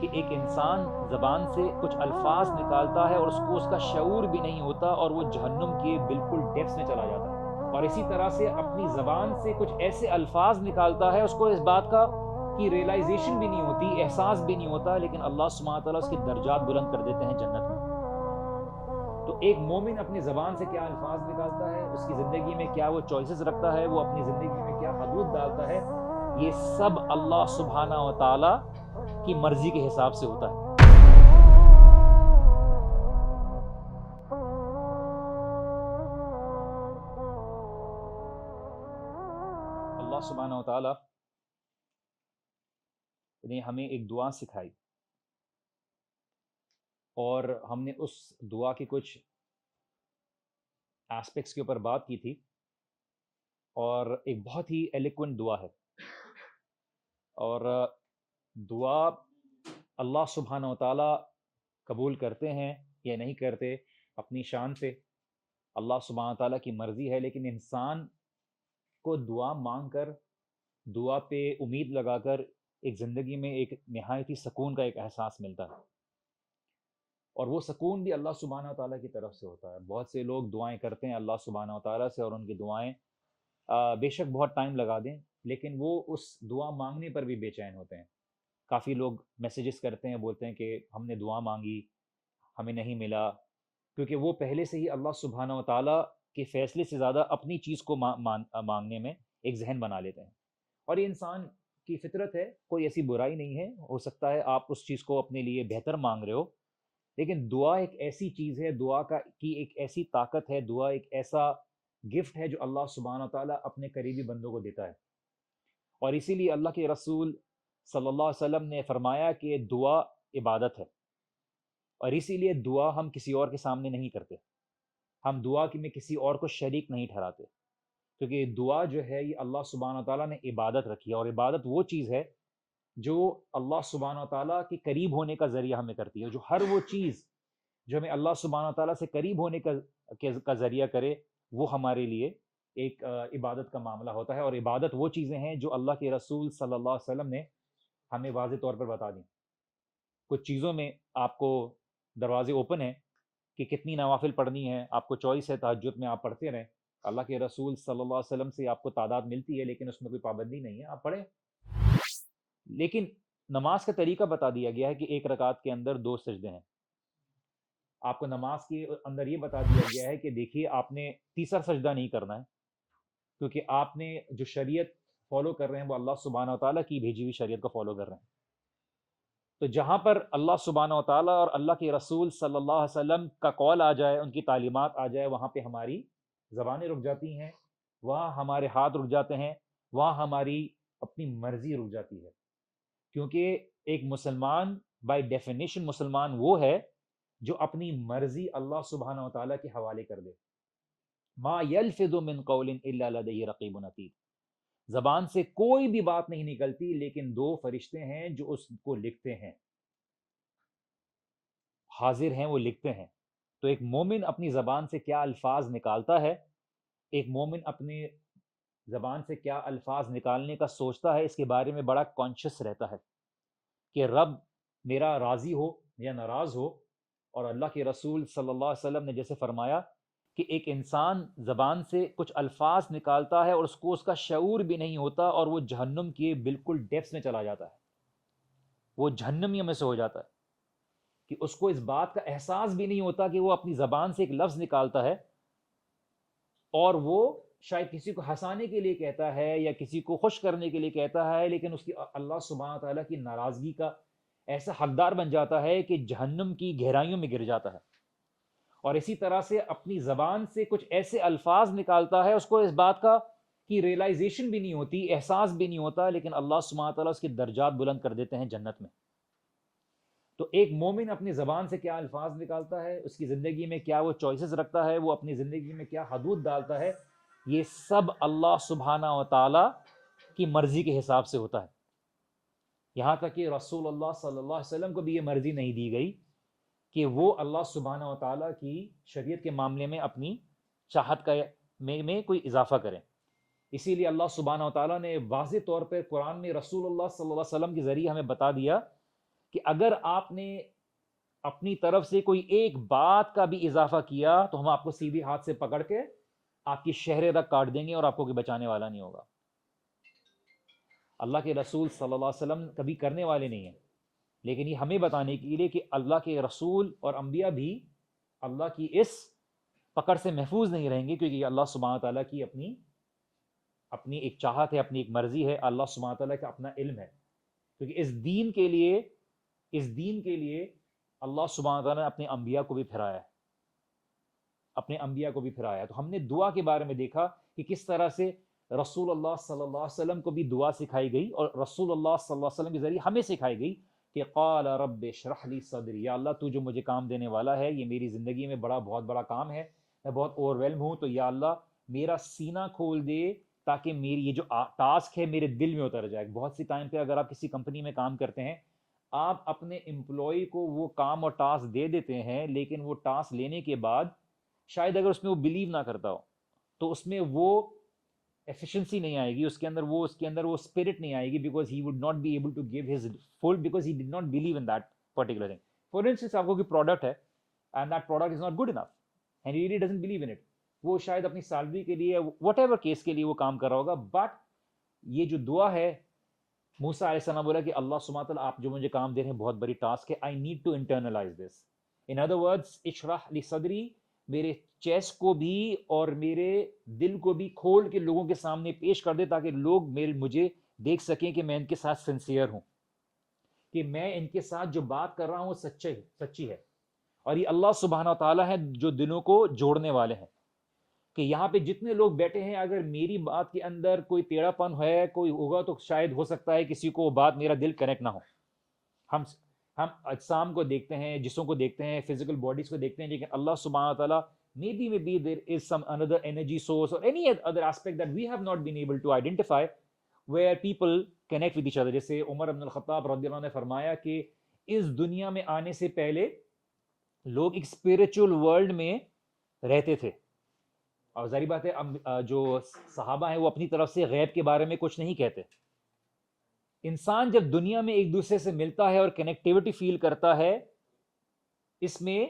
کہ ایک انسان زبان سے کچھ الفاظ نکالتا ہے اور اس کو اس کا شعور بھی نہیں ہوتا اور وہ جہنم کے بالکل ڈیپس میں چلا جاتا ہے، اور اسی طرح سے اپنی زبان سے کچھ ایسے الفاظ نکالتا ہے اس کو اس بات کا کی ریئلائزیشن بھی نہیں ہوتی، احساس بھی نہیں ہوتا، لیکن اللہ سبحانہ تعالیٰ اس کے درجات بلند کر دیتے ہیں جنت میں۔ تو ایک مومن اپنی زبان سے کیا الفاظ نکالتا ہے، اس کی زندگی میں کیا وہ چوائسز رکھتا ہے، وہ اپنی زندگی میں کیا حدود ڈالتا ہے، یہ سب اللہ سبحانہ و تعالیٰ کی مرضی کے حساب سے ہوتا ہے۔ اللہ سبحانہ و تعالیٰ نے ہمیں ایک دعا سکھائی، اور ہم نے اس دعا کے کچھ ایسپیکٹس کے اوپر بات کی تھی، اور ایک بہت ہی ایلیکوینٹ دعا ہے، اور دعا اللہ سبحانہ و تعالیٰ قبول کرتے ہیں یا نہیں کرتے اپنی شان سے اللہ سبحانہ و تعالیٰ کی مرضی ہے، لیکن انسان کو دعا مانگ کر، دعا پہ امید لگا کر ایک زندگی میں ایک نہایت ہی سکون کا ایک احساس ملتا ہے، اور وہ سکون بھی اللہ سبحانہ و تعالیٰ کی طرف سے ہوتا ہے۔ بہت سے لوگ دعائیں کرتے ہیں اللہ سبحانہ و تعالیٰ سے، اور ان کی دعائیں بے شک بہت ٹائم لگا دیں، لیکن وہ اس دعا مانگنے پر بھی بے چین ہوتے ہیں۔ کافی لوگ میسیجز کرتے ہیں، بولتے ہیں کہ ہم نے دعا مانگی، ہمیں نہیں ملا، کیونکہ وہ پہلے سے ہی اللہ سبحانہ و تعالیٰ کے فیصلے سے زیادہ اپنی چیز کو مانگنے میں ایک ذہن بنا لیتے ہیں، اور یہ انسان کی فطرت ہے، کوئی ایسی برائی نہیں ہے۔ ہو سکتا ہے آپ اس چیز کو اپنے لیے بہتر مانگ رہے ہو، لیکن دعا ایک ایسی چیز ہے، دعا کی ایک ایسی طاقت ہے، دعا ایک ایسا گفٹ ہے جو اللہ سبحانہ و تعالیٰ اپنے قریبی بندوں کو دیتا ہے، اور اسی لیے اللہ کے رسول صلی اللہ علیہ وسلم نے فرمایا کہ دعا عبادت ہے، اور اسی لیے دعا ہم کسی اور کے سامنے نہیں کرتے، ہم دعا میں کسی اور کو شریک نہیں ٹھہراتے، کیونکہ دعا جو ہے یہ اللہ سبحانہ و تعالیٰ نے عبادت رکھی ہے، اور عبادت وہ چیز ہے جو اللہ سبحانہ و تعالیٰ کے قریب ہونے کا ذریعہ ہمیں کرتی ہے۔ جو ہر وہ چیز جو ہمیں اللہ سبحانہ و تعالیٰ سے قریب ہونے کا ذریعہ کرے، وہ ہمارے لیے ایک عبادت کا معاملہ ہوتا ہے، اور عبادت وہ چیزیں ہیں جو اللہ کے رسول صلی اللہ علیہ وسلم نے ہمیں واضح طور پر بتا دیں۔ کچھ چیزوں میں آپ کو دروازے اوپن ہیں کہ کتنی نوافل پڑھنی ہے، آپ کو چوائس ہے، تہجد میں آپ پڑھتے رہیں، اللہ کے رسول صلی اللہ علیہ وسلم سے آپ کو تعداد ملتی ہے، لیکن اس میں کوئی پابندی نہیں ہے، آپ پڑھیں۔ لیکن نماز کا طریقہ بتا دیا گیا ہے کہ ایک رکعت کے اندر 2 سجدے ہیں۔ آپ کو نماز کے اندر یہ بتا دیا گیا ہے کہ دیکھیے آپ نے تیسرا سجدہ نہیں کرنا ہے، کیونکہ آپ نے جو شریعت فالو کر رہے ہیں وہ اللہ سبحانہ و تعالیٰ کی بھیجی ہوئی شریعت کو فالو کر رہے ہیں۔ تو جہاں پر اللہ سبحانہ و تعالیٰ اور اللہ کے رسول صلی اللہ علیہ وسلم کا قول آ جائے، ان کی تعلیمات آ جائے، وہاں پہ ہماری زبانیں رک جاتی ہیں، وہاں ہمارے ہاتھ رک جاتے ہیں، وہاں ہماری اپنی مرضی رک جاتی ہے، کیونکہ ایک مسلمان بائی ڈیفینیشن مسلمان وہ ہے جو اپنی مرضی اللہ سبحانہ و تعالیٰ کے حوالے کر دے۔ ما یلفظ من قول الا لدیہ رقیب عتید، زبان سے کوئی بھی بات نہیں نکلتی، لیکن 2 فرشتے ہیں جو اس کو لکھتے ہیں، حاضر ہیں، وہ لکھتے ہیں۔ تو ایک مومن اپنی زبان سے کیا الفاظ نکالتا ہے، ایک مومن اپنی زبان سے کیا الفاظ نکالنے کا سوچتا ہے، اس کے بارے میں بڑا کانشیس رہتا ہے کہ رب میرا راضی ہو یا ناراض ہو، اور اللہ کے رسول صلی اللہ علیہ وسلم نے جیسے فرمایا کہ ایک انسان زبان سے کچھ الفاظ نکالتا ہے اور اس کو اس کا شعور بھی نہیں ہوتا، اور وہ جہنم کے بالکل ڈیپس میں چلا جاتا ہے، وہ جہنمیوں میں سے ہو جاتا ہے کہ اس کو اس بات کا احساس بھی نہیں ہوتا کہ وہ اپنی زبان سے ایک لفظ نکالتا ہے، اور وہ شاید کسی کو ہنسانے کے لیے کہتا ہے یا کسی کو خوش کرنے کے لیے کہتا ہے، لیکن اس کی اللہ سبحانہ تعالیٰ کی ناراضگی کا ایسا حقدار بن جاتا ہے کہ جہنم کی گہرائیوں میں گر جاتا ہے۔ اور اسی طرح سے اپنی زبان سے کچھ ایسے الفاظ نکالتا ہے، اس کو اس بات کا کی ریئلائزیشن بھی نہیں ہوتی، احساس بھی نہیں ہوتا، لیکن اللہ سبحانہ تعالیٰ اس کے درجات بلند کر دیتے ہیں جنت میں۔ تو ایک مومن اپنی زبان سے کیا الفاظ نکالتا ہے، اس کی زندگی میں کیا وہ چوائسز رکھتا ہے، وہ اپنی زندگی میں کیا حدود ڈالتا ہے، یہ سب اللہ سبحانہ و تعالیٰ کی مرضی کے حساب سے ہوتا ہے۔ یہاں تک کہ رسول اللہ صلی اللہ علیہ وسلم کو بھی یہ مرضی نہیں دی گئی کہ وہ اللہ سبحانہ و تعالیٰ کی شریعت کے معاملے میں اپنی چاہت کا میں کوئی اضافہ کریں۔ اسی لیے اللہ سبحانہ و تعالیٰ نے واضح طور پر قرآن میں رسول اللہ صلی اللہ علیہ وسلم کے ذریعے ہمیں بتا دیا کہ اگر آپ نے اپنی طرف سے کوئی ایک بات کا بھی اضافہ کیا تو ہم آپ کو سیدھی ہاتھ سے پکڑ کے آپ کی شہریں تک کاٹ دیں گے اور آپ کو کوئی بچانے والا نہیں ہوگا. اللہ کے رسول صلی اللہ علیہ وسلم کبھی کرنے والے نہیں ہیں، لیکن یہ ہمیں بتانے کے لیے کہ اللہ کے رسول اور انبیاء بھی اللہ کی اس پکڑ سے محفوظ نہیں رہیں گے، کیونکہ یہ اللہ سبحانہ تعالیٰ کی اپنی ایک چاہت ہے، اپنی ایک مرضی ہے، اللہ سبحانہ تعالیٰ کا اپنا علم ہے. کیونکہ اس دین کے لیے اللہ سبحانہ تعالیٰ نے اپنے انبیاء کو بھی پھرایا ہے. تو ہم نے دعا کے بارے میں دیکھا کہ کس طرح سے رسول اللہ صلی اللہ علیہ وسلم کو بھی دعا سکھائی گئی، اور رسول اللہ صلی اللہ علیہ وسلم کے ذریعے ہمیں سکھائی گئی کہ قال رب اشرح لی صدری، یا اللہ تو جو مجھے کام دینے والا ہے، یہ میری زندگی میں بہت بڑا کام ہے، میں بہت اوور ویلم ہوں، تو یا اللہ میرا سینہ کھول دے تاکہ میری یہ جو ٹاسک ہے میرے دل میں اتر جائے. بہت سی ٹائم پہ اگر آپ کسی کمپنی میں کام کرتے ہیں، آپ اپنے امپلائی کو وہ کام اور ٹاسک دے دیتے ہیں، لیکن وہ ٹاسک لینے کے بعد شاید اگر اس میں وہ بلیو نہ کرتا ہو تو اس میں وہ ایفیشنسی نہیں آئے گی، اس کے اندر وہ اسپرٹ نہیں آئے گی، because he would not be able to give his full, because he did not believe in that particular thing. For instance آپ کو کوئی پروڈکٹ ہے and that product is not good enough and he really doesn't believe in it, وہ شاید اپنی salary کے لیے what ever case کے لیے وہ کام کر رہا ہوگا. بٹ یہ جو دعا ہے، موسیٰ علیہ السلام بولا کہ اللہ سبحانہ تعالیٰ آپ جو مجھے کام دے رہے ہیں بہت بڑی ٹاسک ہے، I need to internalize this. In other words اشرح لی صدری، میرے چیسٹ کو بھی اور میرے دل کو بھی کھول کے لوگوں کے سامنے پیش کر دے تاکہ لوگ مجھے دیکھ سکیں کہ میں ان کے ساتھ سنسیئر ہوں، کہ میں ان کے ساتھ جو بات کر رہا ہوں وہ سچی ہے. اور یہ اللہ سبحانہ تعالیٰ ہے جو دلوں کو جوڑنے والے ہیں، کہ یہاں پہ جتنے لوگ بیٹھے ہیں اگر میری بات کے اندر کوئی ٹیڑھا پن ہے، کوئی ہوگا، تو شاید ہو سکتا ہے کسی کو وہ بات میرا دل کنیکٹ نہ ہو. ہم اجسام کو دیکھتے ہیں، جسموں کو دیکھتے ہیں، فزیکل باڈیز کو دیکھتے ہیں، لیکن اللہ سبحانہ تعالیٰ maybe there is some another energy source or any other aspect that we have not been able to identify where people connect with each other. جیسے عمر بن الخطاب رضی اللہ عنہ نے فرمایا کہ اس دنیا میں آنے سے پہلے لوگ ایک اسپرچل ورلڈ میں رہتے تھے، اور ظاہر بات ہے جو صحابہ ہیں وہ اپنی طرف سے غیب کے بارے میں کچھ نہیں کہتے. انسان جب دنیا میں ایک دوسرے سے ملتا ہے اور کنیکٹیوٹی فیل کرتا ہے، اس میں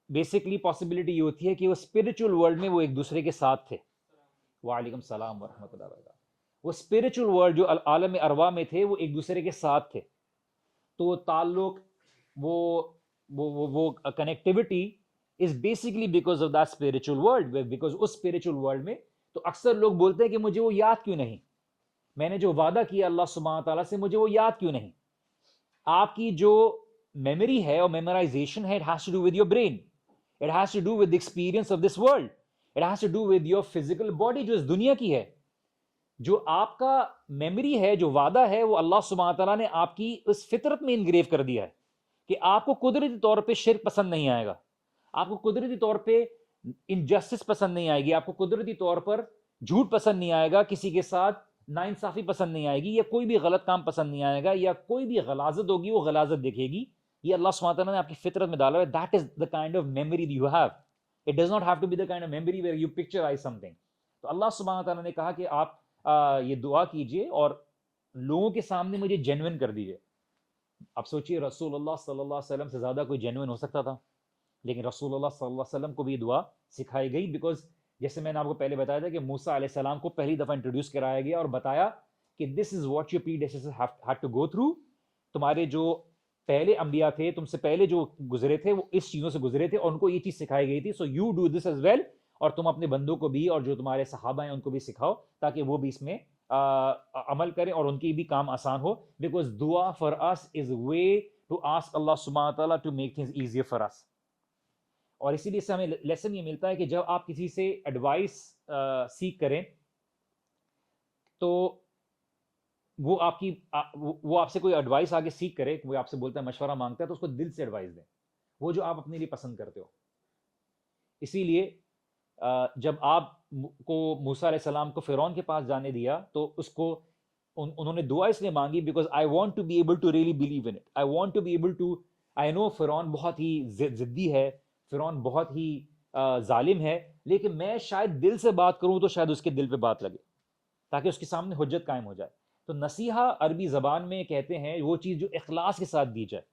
بیسکلی پاسبلٹی یہ ہوتی ہے کہ وہ اسپرچل ورلڈ میں وہ ایک دوسرے کے ساتھ تھے. وعلیکم السلام ورحمۃ اللہ وبرکاتہ. وہ اسپرچل ورلڈ جو عالم ارواح میں تھے وہ ایک دوسرے کے ساتھ تھے، تو وہ تعلق، وہ connectivity is basically because of that spiritual world. Because اس اسپرچل ورلڈ میں تو اکثر لوگ بولتے ہیں کہ مجھے وہ یاد کیوں نہیں، میں نے جو وعدہ کیا اللہ سبحانہ تعالیٰ سے مجھے وہ یاد کیوں نہیں. آپ کی جو میموری ہے اور میمورائزیشن ہے، it has to do with your brain. It has to do with the experience of this world. It has to do with your physical body جو اس دنیا کی ہے. جو آپ کا میموری ہے، جو وعدہ ہے، وہ اللہ سبحانہ تعالیٰ نے آپ کی اس فطرت میں انگریو کر دیا ہے کہ آپ کو قدرتی طور پہ شرک پسند نہیں آئے گا، آپ کو قدرتی طور پہ انجسٹس پسند نہیں آئے گی، آپ کو قدرتی طور پر جھوٹ پسند نہیں آئے گا، کسی کے ساتھ ناانصافی پسند نہیں آئے گی، یا کوئی بھی غلط کام پسند نہیں آئے گا، یا کوئی بھی غلاظت ہوگی وہ غلاظت دیکھے گی. یہ اللہ سبحانہ تعالیٰ نے آپ کی فطرت میں ڈالا ہے. That is the kind of memory that you have. It does not have to be the kind of memory where you picturize something. تو اللہ سبحانہ تعالیٰ نے کہا کہ آپ یہ دعا کیجئے اور لوگوں کے سامنے مجھے جینوئن کر دیجئے. آپ سوچئے رسول اللہ صلی اللہ علیہ وسلم سے زیادہ کوئی جینوئن ہو سکتا تھا، لیکن رسول اللہ صلی اللہ علیہ وسلم کو بھی یہ دعا سکھائی گئی، بیکاز جیسے میں نے آپ کو پہلے بتایا تھا کہ موسیٰ علیہ السلام کو پہلی دفعہ انٹروڈیوس کرایا گیا اور بتایا کہ this is what your predecessors had to go through. تمہارے جو پہلے انبیاء تھے، تم سے پہلے جو گزرے تھے، وہ اس چیزوں سے گزرے تھے اور ان کو یہ چیز سکھائی گئی تھی. So you do this as well, اور تم اپنے بندوں کو بھی اور جو تمہارے صحابہ ہیں ان کو بھی سکھاؤ تاکہ وہ بھی اس میں عمل کریں اور ان کی بھی کام آسان ہو. بیکاز دعا for us is way to ask Allah سبحانہ تعالیٰ to make things easier for us. اور اسی لیے سے ہمیں لیسن یہ ملتا ہے کہ جب آپ کسی سے ایڈوائس سیکھ کریں تو وہ آپ سے کوئی ایڈوائس آگے سیکھ کرے، وہ آپ سے بولتا ہے، مشورہ مانگتا ہے، تو اس کو دل سے ایڈوائس دیں، وہ جو آپ اپنے لیے پسند کرتے ہو. اسی لیے جب آپ کو موسیٰ علیہ السلام کو فرعون کے پاس جانے دیا تو اس کو انہوں نے دعا اس لیے مانگی because I want to be able to really believe in it. I want to be able to, I know فرعون بہت ہی ضدی ہے، فرعون بہت ہی ظالم ہے، لیکن میں شاید دل سے بات کروں تو شاید اس کے دل پہ بات لگے تاکہ اس کے سامنے حجت قائم ہو جائے. تو نصیحہ عربی زبان میں کہتے ہیں وہ چیز جو اخلاص کے ساتھ دی جائے.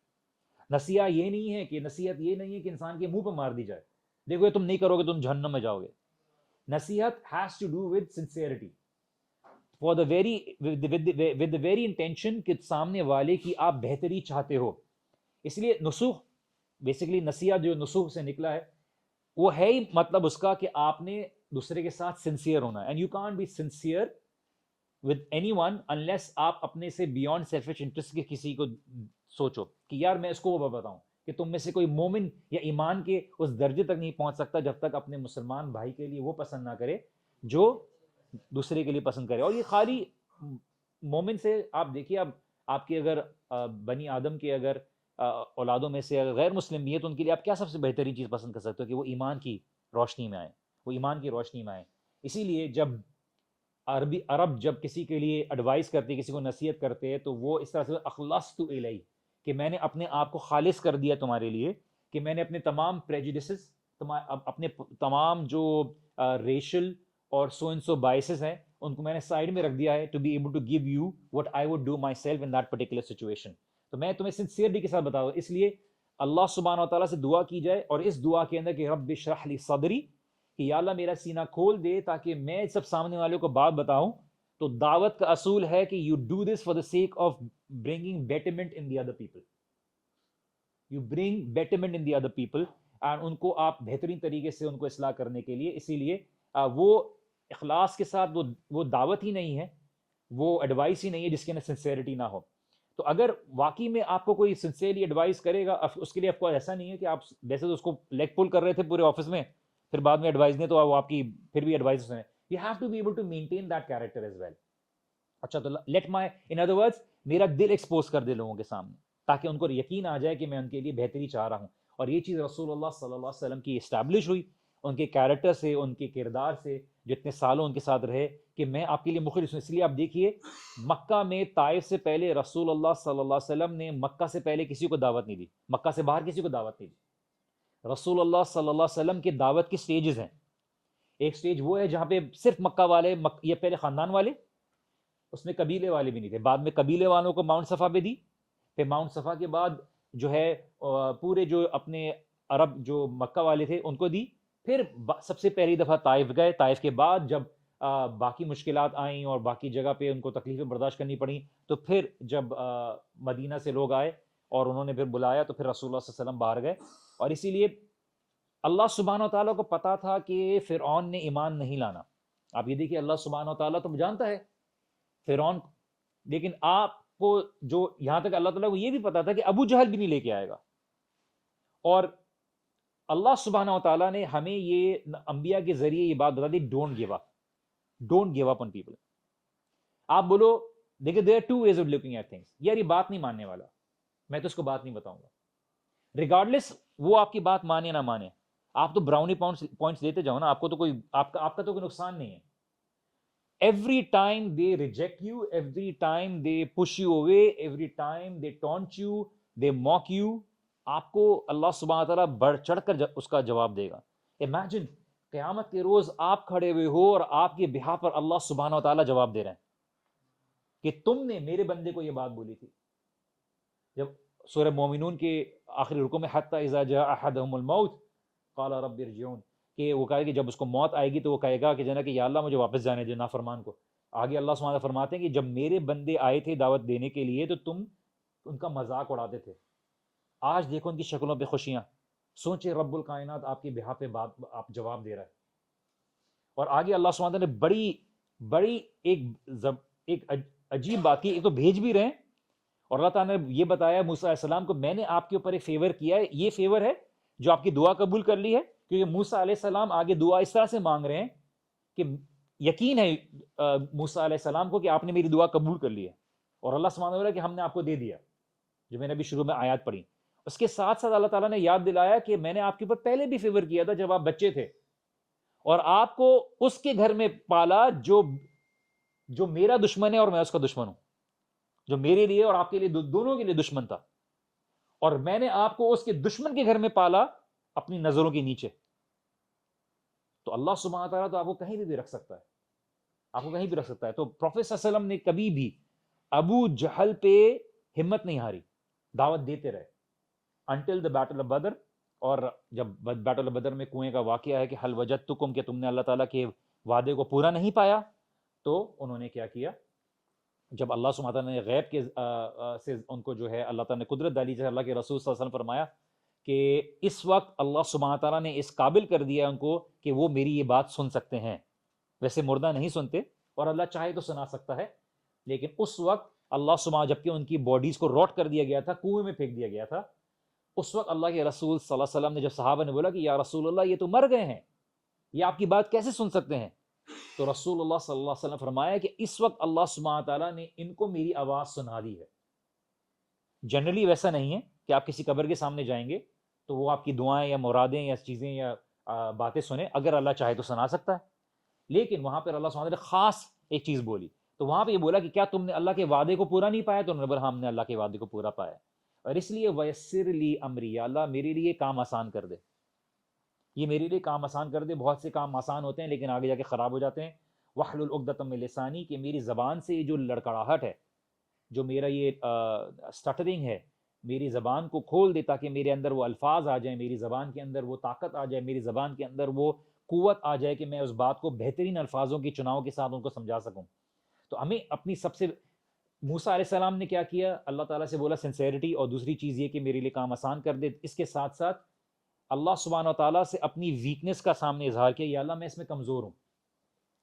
نصیحہ یہ نہیں ہے کہ نصیحت یہ نہیں ہے کہ انسان کے منہ پہ مار دی جائے, دیکھو یہ تم نہیں کرو گے تم جہنم میں جاؤ گے. نصیحت has to do with sincerity, for the very with the very intention کہ سامنے والے کی آپ بہتری چاہتے ہو. اس لیے نصوح, بیسیکلی نصیحت جو نصوح سے نکلا ہے وہ ہے ہی مطلب اس کا کہ آپ نے دوسرے کے ساتھ سنسیئر ہونا ہے. And you can't be sincere with anyone unless آپ اپنے سے بیونڈ سیلفش انٹرسٹ کے کسی کو سوچو کہ یار میں اس کو وہ بتاؤں کہ تم میں سے کوئی مومن یا ایمان کے اس درجے تک نہیں پہنچ سکتا جب تک اپنے مسلمان بھائی کے لیے وہ پسند نہ کرے جو دوسرے کے لیے پسند کرے. اور یہ خالی مومن سے آپ دیکھیے, اب آپ کے اگر بنی آدم کے اگر اولادوں میں سے اگر غیر مسلم بھی ہے تو ان کے لیے آپ کیا سب سے بہترین چیز پسند کر سکتے ہو کہ وہ ایمان کی روشنی میں آئیں, وہ ایمان کی روشنی میں آئیں. اسی لیے جب عرب جب کسی کے لیے ایڈوائز کرتے, کسی کو نصیحت کرتے, تو وہ اس طرح سے اخلصت الیہ, کہ میں نے اپنے آپ کو خالص کر دیا تمہارے لیے, کہ میں نے اپنے تمام پریجوڈسز, اپنے تمام جو ریشل اور سو اینڈ سو بائسز ہیں ان کو میں نے سائڈ میں رکھ دیا ہے, to be able to give you what I would do myself in that particular situation. تو میں تمہیں سنسیئرلی کے ساتھ بتاؤں. اس لیے اللہ سبحانہ و تعالیٰ سے دعا کی جائے, اور اس دعا کے اندر کہ رب اشرح لی صدری, کہ یا اللہ میرا سینہ کھول دے تاکہ میں سب سامنے والوں کو بات بتاؤں. تو دعوت کا اصول ہے کہ you do this for the sake of bringing betterment in the other people. You bring betterment in the other people, and ان کو آپ بہترین طریقے سے ان کو اصلاح کرنے کے لیے. اسی لیے وہ اخلاص کے ساتھ وہ دعوت ہی نہیں ہے, وہ ایڈوائس ہی نہیں ہے جس کے اندر سنسیئرٹی نہ ہو. تو اگر واقعی میں آپ کو کوئی سنسیئرلی ایڈوائس کرے گا, اس کے لیے آپ کو ایسا نہیں ہے کہ آپ ویسے تو اس کو لیگ پل کر رہے تھے پورے آفس میں, پھر بعد میں ایڈوائز نہیں تو وہ آپ کی پھر بھی ایڈوائز ہیں. You have to be able to maintain that character as well. اچھا تو let my, in other words میرا دل ایکسپوز کر دے لوگوں کے سامنے تاکہ ان کو یقین آ جائے کہ میں ان کے لیے بہتری چاہ رہا ہوں. اور یہ چیز رسول اللہ صلی اللہ علیہ وسلم کی اسٹیبلش ہوئی ان کے کیریکٹر سے, ان کے کردار سے, جتنے سالوں ان کے ساتھ رہے, کہ میں آپ کے لیے مخلص ہوں. اس لیے آپ دیکھیے مکہ میں طائف سے پہلے رسول اللہ صلی اللہ علیہ وسلم نے مکہ سے پہلے کسی کو دعوت نہیں دی, مکہ سے باہر کسی کو دعوت نہیں دی. رسول اللہ صلی اللہ علیہ وسلم کی دعوت کی سٹیجز ہیں. ایک سٹیج وہ ہے جہاں پہ صرف مکہ والے, یہ پہلے خاندان والے, اس میں قبیلے والے بھی نہیں تھے, بعد میں قبیلے والوں کو ماؤنٹ صفا پہ دی, پھر ماؤنٹ صفا کے بعد جو ہے پورے جو اپنے عرب جو مکہ والے تھے ان کو دی, پھر سب سے پہلی دفعہ طائف گئے. طائف کے بعد جب باقی مشکلات آئیں اور باقی جگہ پہ ان کو تکلیفیں برداشت کرنی پڑیں, تو پھر جب مدینہ سے لوگ آئے اور انہوں نے پھر بلایا تو پھر رسول اللہ صلی اللہ علیہ وسلم باہر گئے. اور اسی لیے اللہ سبحانہ و تعالیٰ کو پتا تھا کہ فرعون نے ایمان نہیں لانا. آپ یہ دیکھیے اللہ سبحانہ و تعالیٰ تو جانتا ہے فرعون, لیکن آپ کو جو یہاں تک اللہ تعالیٰ کو یہ بھی پتا تھا کہ ابو جہل بھی نہیں لے کے آئے گا. اور اللہ سبحانہ و تعالیٰ نے ہمیں یہ انبیاء کے ذریعے یہ بات بتا دی, don't give up, don't give up on people. آپ بولو دیکھیں there are two ways of looking at things, یار یہ بات نہیں ماننے والا, میں تو اس کو بات نہیں بتاؤں گا. ریگارڈلیس وہ آپ کی بات مانے نہ مانے, آپ تو براؤنی پوائنٹس دیتے جاؤ نا, آپ کو تو کوئی آپ کا تو کوئی نقصان نہیں ہے. Every time they reject you, every time they push you away, every time they taunt you, they موک you, آپ کو اللہ سبحانہ تعالیٰ بڑھ چڑھ کر اس کا جواب دے گا. امیجن قیامت کے روز آپ کھڑے ہوئے ہو اور آپ کے بہا پر اللہ سبحانہ تعالیٰ جواب دے رہے ہیں کہ تم نے میرے بندے کو یہ بات بولی تھی. جب سورہ مومنون کے آخری رکوع میں حتی اذا جاء احدهم الموت قال رب ارجعون, کہ وہ کہے کہ جب اس کو موت آئے گی تو وہ کہے گا کہ جناب کہ یا اللہ مجھے واپس جانے دے نافرمان کو. آگے اللہ سبحانہ فرماتے ہیں کہ جب میرے بندے آئے تھے دعوت دینے کے لیے تو تم ان کا مذاق اڑاتے تھے, آج دیکھو ان کی شکلوں پہ خوشیاں. سوچے رب الکائنات آپ کے بہا پہ بات آپ جواب دے رہا ہے. اور آگے اللہ سبحانہ نے بڑی ایک عجیب بات کی, ایک تو بھیج بھی رہے ہیں اور اللہ تعالیٰ نے یہ بتایا موسیٰ علیہ السلام کو, میں نے آپ کے اوپر ایک فیور کیا ہے, یہ فیور ہے جو آپ کی دعا قبول کر لی ہے, کیونکہ موسیٰ علیہ السلام آگے دعا اس طرح سے مانگ رہے ہیں کہ یقین ہے موسیٰ علیہ السلام کو کہ آپ نے میری دعا قبول کر لی ہے. اور اللہ سبحانہ وتعالیٰ کہ ہم نے آپ کو دے دیا, جو میں نے ابھی شروع میں آیات پڑھی. اس کے ساتھ ساتھ اللہ تعالیٰ نے یاد دلایا کہ میں نے آپ کے اوپر پہلے بھی فیور کیا تھا جب آپ بچے تھے, اور آپ کو اس کے گھر میں پالا جو میرا دشمن ہے اور میں اس کا دشمن ہوں, جو میرے لیے اور آپ کے لیے دونوں کے لیے دشمن تھا, اور میں نے آپ کو اس کے دشمن کے گھر میں پالا اپنی نظروں کے نیچے. تو اللہ سبحانہ تعالیٰ تو آپ کو کہیں بھی رکھ سکتا ہے, آپ کو کہیں بھی رکھ سکتا ہے. تو پروفیٹ صلی اللہ علیہ وسلم نے کبھی بھی ابو جہل پہ ہمت نہیں ہاری، دعوت دیتے رہے until the battle of Badr. اور جب بیٹل آف بدر میں کنویں کا واقعہ ہے کہ حل وجدتکم، کہ تم نے اللہ تعالیٰ کے وعدے کو پورا نہیں پایا، تو انہوں نے کیا کیا؟ جب اللہ سبحانہ تعالیٰ نے غیب کے سے ان کو جو ہے اللہ تعالیٰ نے قدرت ڈالی، جیسے اللہ کے رسول صلی اللہ علیہ وسلم فرمایا کہ اس وقت اللہ سبحانہ تعالیٰ نے اس قابل کر دیا ان کو کہ وہ میری یہ بات سن سکتے ہیں. ویسے مردہ نہیں سنتے، اور اللہ چاہے تو سنا سکتا ہے، لیکن اس وقت اللہ سبحانہ، جبکہ ان کی باڈیز کو روٹ کر دیا گیا تھا، کنویں میں پھینک دیا گیا تھا، اس وقت اللہ کے رسول صلی اللہ علیہ وسلم نے جب صحابہ نے بولا کہ یا رسول اللہ یہ تو مر گئے ہیں، یہ آپ کی بات کیسے سن سکتے ہیں؟ تو رسول اللہ صلی اللہ علیہ وسلم فرمایا کہ اس وقت اللہ سبحانہ تعالیٰ نے ان کو میری آواز سنا دی ہے. جنرلی ویسا نہیں ہے کہ آپ کسی قبر کے سامنے جائیں گے تو وہ آپ کی دعائیں یا مرادیں یا چیزیں یا باتیں سنیں، اگر اللہ چاہے تو سنا سکتا ہے. لیکن وہاں پر اللہ سبحانہ تعالیٰ نے خاص ایک چیز بولی، تو وہاں پہ یہ بولا کہ کیا تم نے اللہ کے وعدے کو پورا نہیں پایا؟ تو انہوں نے بولا ہم نے اللہ کے وعدے کو پورا پایا، اور اس لیے ویسر لی امری، یا اللہ میرے لیے کام آسان کر دے، یہ میرے لیے کام آسان کر دے. بہت سے کام آسان ہوتے ہیں لیکن آگے جا کے خراب ہو جاتے ہیں. وحلل عقدۃ من لسانی، کہ میری زبان سے یہ جو لڑکڑاہٹ ہے، جو میرا یہ سٹرنگ ہے، میری زبان کو کھول دے تاکہ میرے اندر وہ الفاظ آ جائیں، میری زبان کے اندر وہ طاقت آ جائے، میری زبان کے اندر وہ قوت آ جائے کہ میں اس بات کو بہترین الفاظوں کی چناؤ کے ساتھ ان کو سمجھا سکوں. تو ہمیں اپنی سب سے، موسیٰ علیہ السلام نے کیا کیا؟ اللہ تعالیٰ سے بولا سنسیئرٹی، اور دوسری چیز یہ کہ میرے لیے کام آسان کر دے. اس کے ساتھ ساتھ اللہ سبحانہ تعالیٰ سے اپنی ویکنس کا سامنے اظہار کیا، یا اللہ میں اس میں کمزور ہوں.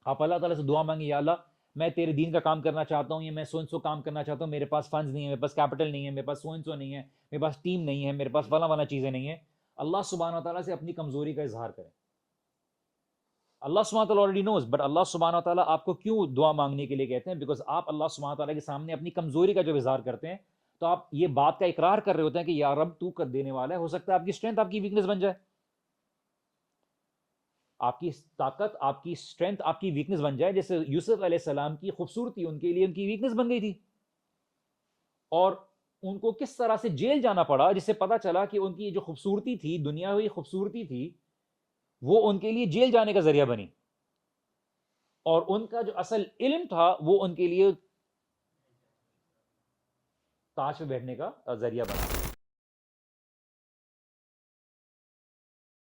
آپ اللہ تعالیٰ سے دعا مانگیں، یا اللہ میں تیرے دین کا کام کرنا چاہتا ہوں، یا میں سو کام کرنا چاہتا ہوں، میرے پاس فنڈز نہیں ہے، میرے پاس کیپٹل نہیں ہے، میرے پاس سو نہیں ہے، میرے پاس ٹیم نہیں ہے، میرے پاس فلاں چیزیں نہیں ہیں. اللہ سبحانہ تعالیٰ سے اپنی کمزوری کا اظہار کریں. اللہ سبحانہ تعالیٰ already knows، بٹ اللہ سبحانہ تعالیٰ آپ کو کیوں دعا مانگنے کے لیے کہتے ہیں؟ بیکاز آپ اللہ سبحانہ تعالیٰ کے سامنے اپنی کمزوری کا جب اظہار کرتے ہیں تو آپ یہ بات کا اقرار کر رہے ہوتے ہیں کہ یا رب تو کر دینے والا ہے. ہو سکتا ہے آپ کی اسٹرینتھ آپ کی ویکنس بن جائے، آپ کی طاقت آپ کی اسٹرینتھ آپ کی ویکنس بن جائے. جیسے یوسف علیہ السلام کی خوبصورتی ان کے لیے ان کی ویکنس بن گئی تھی، اور ان کو کس طرح سے جیل جانا پڑا، جس سے پتا چلا کہ ان کی جو خوبصورتی تھی، دنیاوی خوبصورتی تھی، وہ ان کے لیے جیل جانے کا ذریعہ بنی، اور ان کا جو اصل علم تھا وہ ان کے لیے تاج پہ بیٹھنے کا ذریعہ بنا.